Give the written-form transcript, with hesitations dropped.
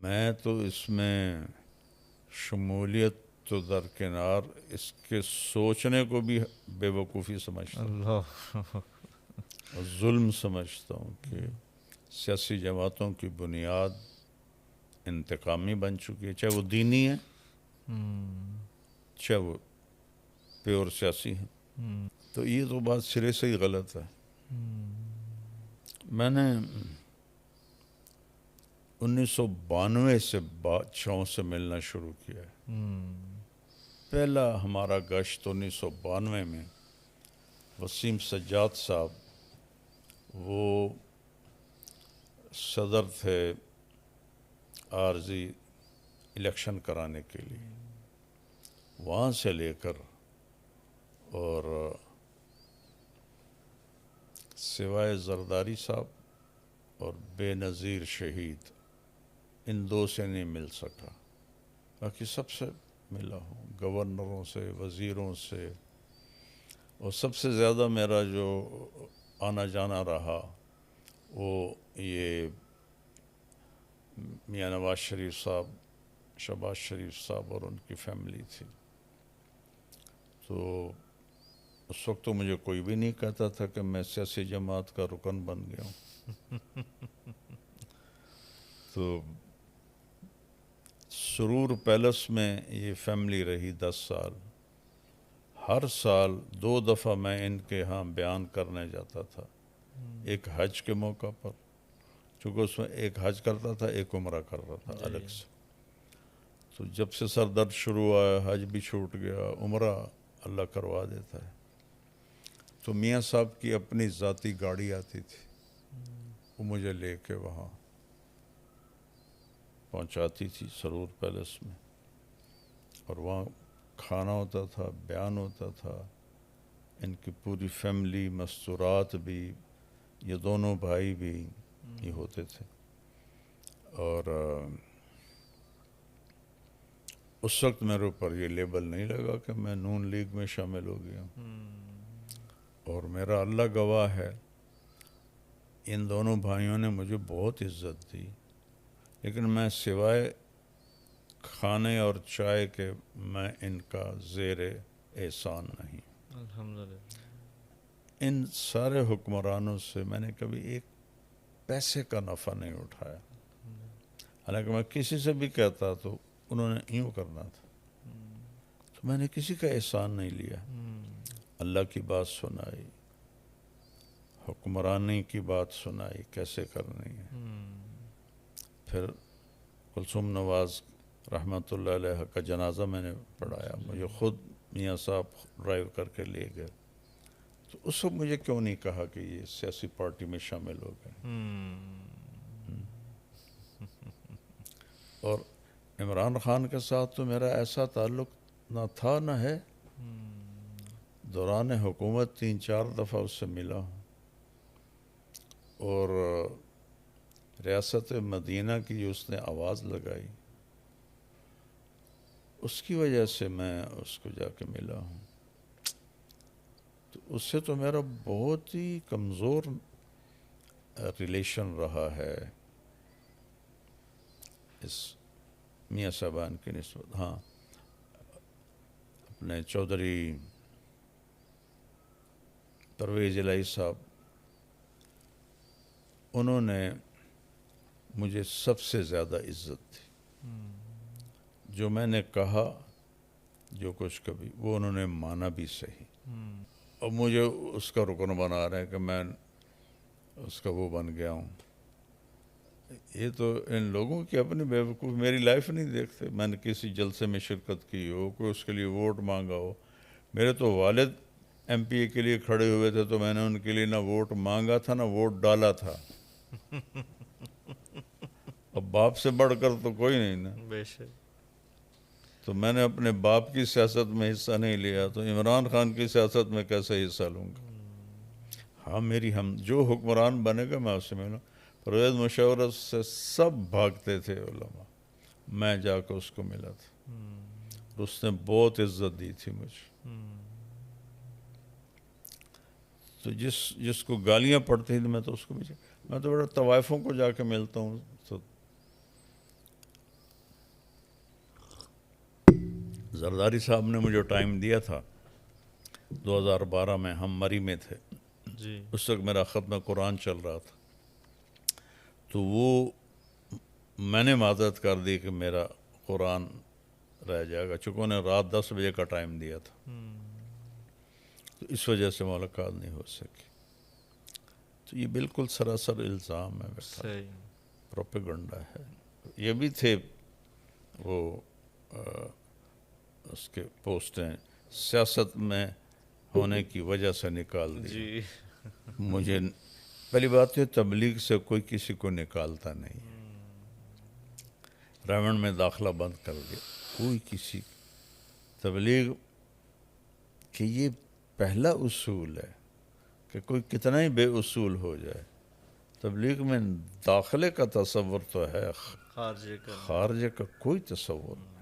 میں تو اس میں شمولیت تو درکنار، اس کے سوچنے کو بھی بے وقوفی سمجھتا ہوں اللہ اور ظلم سمجھتا ہوں کہ سیاسی جماعتوں کی بنیاد انتقامی بن چکی ہے، چاہے وہ دینی ہے چاہے وہ پیور سیاسی ہیں۔ تو یہ تو بات سرے سے ہی غلط ہے۔ میں نے 1992 سے بادشاہوں سے ملنا شروع کیا ہے۔ پہلا ہمارا گشت 1992 میں وسیم سجاد صاحب، وہ صدر تھے عارضی الیکشن کرانے کے لیے، وہاں سے لے کر اور سوائے زرداری صاحب اور بے نظیر شہید، ان دو سے نہیں مل سکا، باقی سب سے ملا ہوں، گورنروں سے، وزیروں سے، اور سب سے زیادہ میرا جو آنا جانا رہا وہ یہ میاں نواز شریف صاحب، شہباز شریف صاحب اور ان کی فیملی تھی۔ تو اس وقت تو مجھے کوئی بھی نہیں کہتا تھا کہ میں سیاسی جماعت کا رکن بن گیا ہوں۔ تو سرور پیلس میں یہ فیملی رہی 10 سال۔ ہر سال 2 دفعہ میں ان کے ہاں بیان کرنے جاتا تھا، ایک حج کے موقع پر، چونکہ اس میں ایک حج کرتا تھا ایک عمرہ کرتا تھا الگ سے۔ تو جب سے سر درد شروع ہوا، حج بھی چھوٹ گیا، عمرہ اللہ کروا دیتا ہے۔ تو میاں صاحب کی اپنی ذاتی گاڑی آتی تھی، وہ مجھے لے کے وہاں پہنچاتی تھی سرور پیلس میں، اور وہاں کھانا ہوتا تھا، بیان ہوتا تھا، ان کی پوری فیملی، مستورات بھی، یہ دونوں بھائی بھی یہ ہوتے تھے۔ اور اس وقت میرے اوپر یہ لیبل نہیں لگا کہ میں نون لیگ میں شامل ہو گیا ہوں، اور میرا اللہ گواہ ہے ان دونوں بھائیوں نے مجھے بہت عزت دی، لیکن میں سوائے کھانے اور چائے کے میں ان کا زیر احسان نہیں۔ الحمدللہ۔ ان سارے حکمرانوں سے میں نے کبھی ایک پیسے کا نفع نہیں اٹھایا، حالانکہ میں کسی سے بھی کہتا تو انہوں نے یوں کرنا تھا، تو میں نے کسی کا احسان نہیں لیا۔ اللہ کی بات سنائی، حکمرانی کی بات سنائی کیسے کرنی ہے، پھر کلثوم نواز رحمۃ اللہ علیہ کا جنازہ میں نے پڑھایا، مجھے خود میاں صاحب ڈرائیو کر کے لے گئے۔ تو اس وقت مجھے کیوں نہیں کہا کہ یہ سیاسی پارٹی میں شامل ہو گئے؟ اور عمران خان کے ساتھ تو میرا ایسا تعلق نہ تھا نہ ہے، دوران حکومت 3-4 دفعہ اس سے ملا ہوں، اور ریاست مدینہ کی جو اس نے آواز لگائی اس کی وجہ سے میں اس کو جا کے ملا ہوں۔ تو اس سے تو میرا بہت ہی کمزور ریلیشن رہا ہے اس میاں صاحبان کی نسبت۔ ہاں، اپنے چودھری پرویز الہی صاحب، انہوں نے مجھے سب سے زیادہ عزت دی، جو میں نے کہا جو کچھ کبھی، وہ انہوں نے مانا بھی صحیح، اور مجھے اس کا رکن بنا رہے ہیں کہ میں اس کا وہ بن گیا ہوں۔ یہ تو ان لوگوں کی اپنی بیوقوف، میری لائف نہیں دیکھتے۔ میں نے کسی جلسے میں شرکت کی ہو، کوئی اس کے لیے ووٹ مانگا ہو، میرے تو والد ایم پی اے کے لیے کھڑے ہوئے تھے تو میں نے ان کے لیے نہ ووٹ مانگا تھا نہ ووٹ ڈالا تھا۔ اب باپ سے بڑھ کر تو کوئی نہیں نا، بے شک۔ تو میں نے اپنے باپ کی سیاست میں حصہ نہیں لیا، تو عمران خان کی سیاست میں کیسے حصہ لوں گا؟ ہاں، میری ہم جو حکمران بنے گا میں اس سے ملوں۔ پرویز مشاورت سے سب بھاگتے تھے علماء، میں جا کے اس کو ملا تھا، اس نے بہت عزت دی تھی مجھے۔ تو جس کو گالیاں پڑتی تھیں میں تو اس کو بھی میں تو بڑا طوائفوں کو جا کے ملتا ہوں، تو زرداری صاحب نے مجھے ٹائم دیا تھا 2012 میں، ہم مری میں تھے، جی اس وقت میرا ختم قرآن چل رہا تھا، تو وہ میں نے معذرت کر دی کہ میرا قرآن رہ جائے گا، چونکہ انہیں رات 10 بجے کا ٹائم دیا تھا، تو اس وجہ سے ملاقات نہیں ہو سکی۔ تو یہ بالکل سراسر الزام ہے بیٹا، صحیح، پروپیگنڈا ہے۔ یہ بھی تھے وہ اس کے پوسٹیں سیاست میں ہونے کی وجہ سے نکال دی۔ جی مجھے پہلی بات ہے تبلیغ سے کوئی کسی کو نکالتا نہیں ہے، ریونڈ میں داخلہ بند کر دیا، کوئی کسی تبلیغ کہ یہ پہلا اصول ہے کہ کوئی کتنا ہی بے اصول ہو جائے، تبلیغ میں داخلے کا تصور تو ہے، خارجے کا خارجے کا کوئی تصور نہیں۔